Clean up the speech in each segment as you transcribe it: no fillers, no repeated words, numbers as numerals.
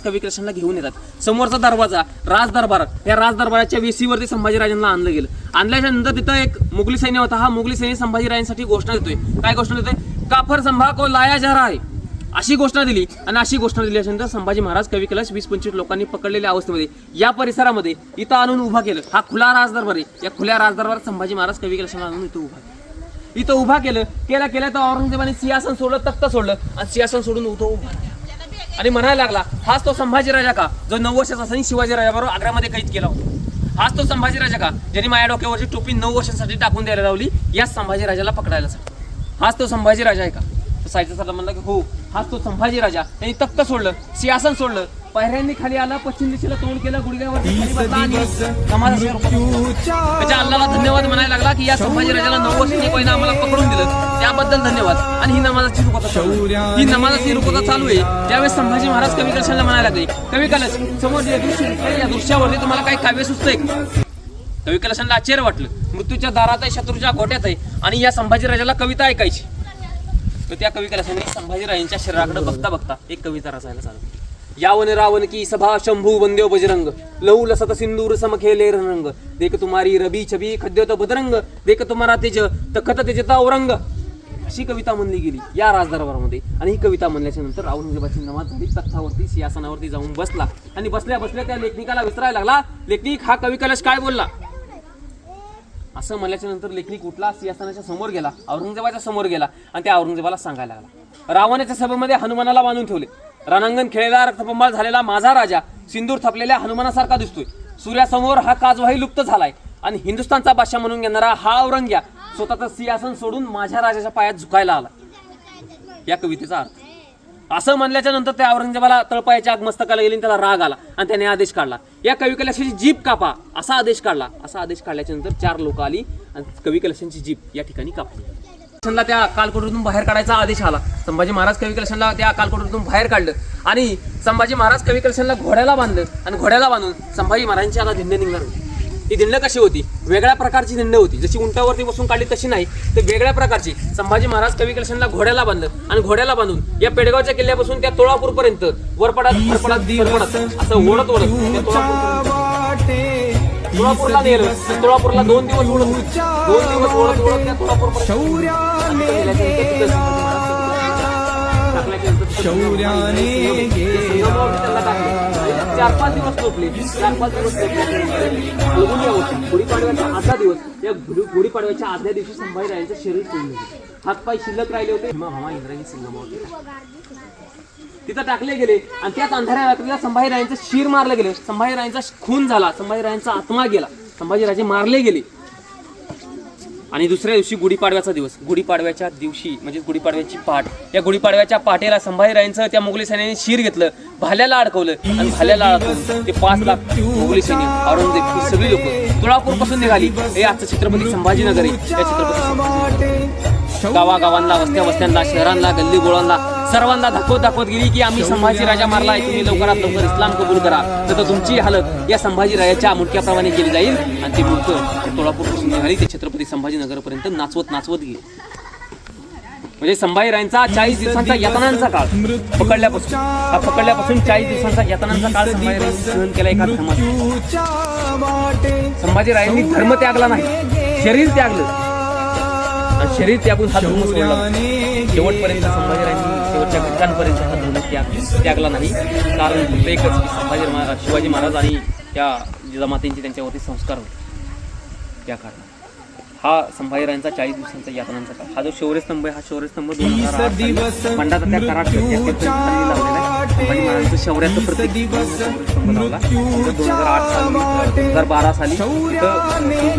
कवी कृष्णाला घेऊन येतात. समोरचा दरवाजा राज दरबार, या राज दरबाराच्या वेशीवरती संभाजीराजांना आणलं गेलं. आणल्याच्या नंतर तिथं एक मुघली सैन्य होता. हा मुघली सैन्य संभाजीराजांसाठी घोषणा देतोय. काय घोषणा देतोय? काफर संभा को लाया जा रहा है, अशी घोषणा दिली. आणि अशी घोषणा दिल्यानंतर संभाजी महाराज कवी कैलास 20-25 लोकांनी पकडलेल्या अवस्थेमध्ये या परिसरामध्ये इथं आणून उभा केलं. हा खुला राज दरबार आहे. या खुल्या राज दरबारात संभाजी महाराज कवी कैलासला आणून इथं उभा केलं. केल्या तर औरंगजेबाने सिंहासन सोडलं, तख्त सोडलं आणि सिंहासन सोडून उभा आणि म्हणायला लागला, हाच तो संभाजी राजा का जो 9 वर्षाचा असताना शिवाजी राजाबरोबर आग्र्यामध्ये कैद केला होता? हाच तो संभाजी राजा का ज्यांनी माझ्या डोक्यावरची टोपी 9 वर्षांसाठी टाकून द्यायला लावली याच संभाजी राजाला पकडायला सांग? हाच तो संभाजी राजा आहे का? साहित्य सरला म्हणला की हो, हाच तो संभाजी राजा. त्यांनी तख्त सोडलं, सिंहासन सोडलं, पायऱ्यांनी खाली आला, पश्चिम दिशेला तोंड केलं, गुडघ्यावर त्याच्या अल्लाला धन्यवाद म्हणायला लागला की या संभाजी राजाला 9 वर्षांनी पहिला आम्हाला पकडून दिलं त्याबद्दल धन्यवाद. आणि ही नमाजाची रुकवता चालू आहे. त्यावेळेस संभाजी महाराज कवी कैलासला म्हणायला लागले, कवी कैलास समोर या दृश्यावरती तुम्हाला काही काव्य सुचतंय का? कवी कैलासांना आश्चर्य वाटलं. मृत्यूच्या दारात आहे, शत्रूच्या गोट्यात आहे आणि या संभाजी राजाला कविता ऐकायची. तर त्या कवी कैलासांनी संभाजीराजांच्या शरीराकडे बघता बघता एक कविता रचायला चालू. यावन रावण की सभा शंभू वंद्यो बजरंग, लहू लसत सिंदूर समखेले रंग, देख तुम्हारी रबी छबी खद्योत बदरंग, देख तुम्हारा तेज तखत तेजता औरंग, अशी कविता म्हणली गेली या राजदरबारामध्ये. आणि ही कविता म्हणल्याच्या नंतर औरंगजेबाची नमाज झाली. तख्तावरती सिंहासनावरती जाऊन बसला आणि बसल्या बसल्या त्या लेखनिकाला विचारायला लागला, लेखनिक हा कवी कैलास काय बोलला? असं म्हणल्याच्या नंतर लेखनिक उठला, सिंहासनाच्या समोर गेला, औरंगजेबाच्या समोर गेला आणि त्या औरंगजेबाला सांगायला लागला, रावणाच्या सभेमध्ये हनुमानाला बांधून ठेवले. रणांगण खेळलेला, रक्तबंबाळ झालेला माझा राजा सिंदूर थापलेल्या हनुमानासारखा दिसतोय. सूर्यासमोर हा काजवाही लुप्त झालाय आणि हिंदुस्थानचा बादशाह म्हणून घेणारा हा औरंग्या स्वतःचं सिंहासन सोडून माझ्या राजाच्या पायात झुकायला आला. या कवितेचा अर्थ. असं म्हणल्याच्या नंतर त्या औरंगजेबाला तळपायाच्या आग मस्तकाला गेली, त्याला राग आला आणि त्याने आदेश काढला, या कवी कैलासाची जीभ कापा, असा आदेश काढला. असा आदेश काढल्याच्या नंतर 4 लोक आली आणि कवी कैलासांची जीभ या ठिकाणी कापली. त्या कालकोटरीतून बाहेर काढायचा आदेश आला. संभाजी महाराज कवी कैलासांना त्या कालकोटरीतून बाहेर काढलं आणि संभाजी महाराज कवी कैलासांना घोड्याला बांधलं आणि घोड्याला बांधून संभाजी महाराजांची आता दिंड निघणार होती. ती दिंड कशी होती? वेगळ्या प्रकारची दिंड होती. जशी उंटावरती बसून काढली तशी नाही, तर वेगळ्या प्रकारची. संभाजी महाराज कवी कैलासांना घोड्याला बांधलं आणि घोड्याला बांधून या पेडगावच्या किल्ल्यापासून त्या तोळापूर पर्यंत वरपडात असं ओढत तुळापूरला नेलं. तुळापूरला 2 दिवस ओढत त्या तुळापूर चार-पाच दिवस लोटले. 4-5 दिवस गुढीपाडव्याचा आदल्या दिवस, या गुढीपाडव्याच्या आदल्या दिवशी संभाजीराजांचं शरीर सोडलं. हातपाय शिल्लक राहिले होते. इंद्रायणी सिंगमावर तिथं टाकले गेले आणि त्याच अंधाऱ्या रात्रीला संभाजीराजांचं शिर मारलं गेलं. संभाजीराजांचा खून झाला, संभाजीराजांचा आत्मा गेला, संभाजीराजे मारले गेले. आणि दुसऱ्या दिवशी गुढीपाडव्याचा दिवस. गुढीपाडव्याच्या दिवशी म्हणजे गुढीपाडव्याची पहाट, या गुढीपाडव्याच्या पहाटेला संभाजीराजांचं त्या मुघली सैन्याने शिर घेतलं, भाल्याला अडकवलं आणि भाल्याला अडकवलं ते 5 लाख मुघली सैन्य, औरंगजेब ही सगळी लोक तुळापूर पासून निघाली. हे आजचं छत्रपती संभाजीनगर आहे. त्या छत्रपती गावागावांना, वस्त्यांना, शहरांना, गल्ली गोळांना सर्वांना दाखवत गेली की आम्ही संभाजी राजा मारलाय, तुम्ही लवकरात लवकर इस्लाम कबूल करा, तर तुमची हालत या संभाजी राजाच्या मुंडक्याप्रमाणे केली जाईल. आणि ती मूर्ख तुळापूर पासून निघाली ते छत्रपती संभाजीनगर पर्यंत नाचवत गेली. म्हणजे संभाजीराजांचा 40 दिवसांचा यातनांचा काळ पकडल्यापासून 40 दिवसांचा यातनांचा काळ संभाजीराजांनी सहन केला. एका संभाजीराजांनी धर्म त्यागला नाही, शरीर त्यागलं. शरीर त्यागून हा धर्म सोडला. शेवटपर्यंत संभाजीराजांनी शेवटच्या घटकांपर्यंत हा धर्म त्यागला नाही. कारण फक्त एकच की शिवाजी महाराज आणि त्या जिजामातेंचे त्यांच्यावरती संस्कार होते. त्या कारणात हा संभाजीराजांचा 40 दिवसांचा यातनांचा काळ. हा जो शौर्यस्तंभ आहे, हा शौर्यस्तंभ 2008 मंडाचा त्या कराड लावलेला आहे. संभाजी महाराजांचं शौर्याचं प्रतीक लावला. 2008 साली 2012 साली दुर्ग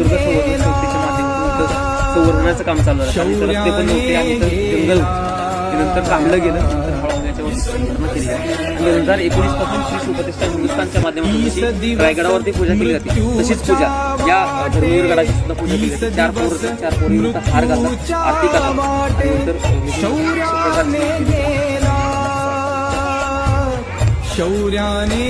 संस्थेच्या माध्यमातून संवर्धनाचं काम चालू झालं. रस्ते पण नव्हते आणि जंगल होतं. नंतर काढलं गेलं. नंतर हळूहळू याच्यावरती सुधारणा केली गेली आणि 2019 पासून श्री शिवप्रतिष्ठान हिंदुस्थानच्या माध्यमातून रायगडावरती पूजा केली जाते. तशीच पूजा या धर्मवीर गडाची सुद्धा पूजा केली जाते. 4 पोरी हार घालतात, आरती करतात आणि नंतर शौर्याने